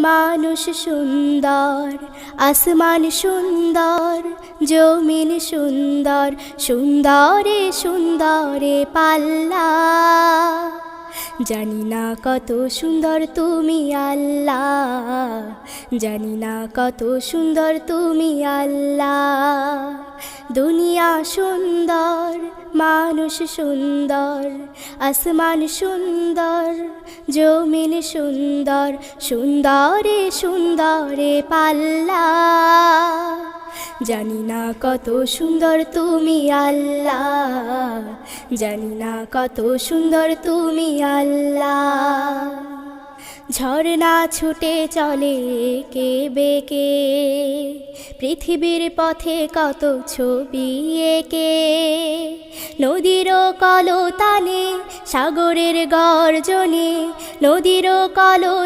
মানুষ সুন্দর, আসমান সুন্দর, জমিন সুন্দর, সুন্দরে সুন্দরে পাল্লা। জানি না কত সুন্দর তুমি আল্লাহ, জানি না কত সুন্দর তুমি আল্লাহ। দুনিয়া সুন্দর, মানুষ সুন্দর, আসমান সুন্দর, জমিন সুন্দর, সুন্দরে সুন্দরে পাল্লা। জানি না কত সুন্দর তুমি আল্লাহ, জানি না কত সুন্দর তুমি আল্লাহ। ঝর্ণা ছুটে চলে এঁকে বেঁকে, পৃথিবীর পথে কত ছবি এঁকে। নদীর কলতানে, সাগরের গর্জনে, নদীর কল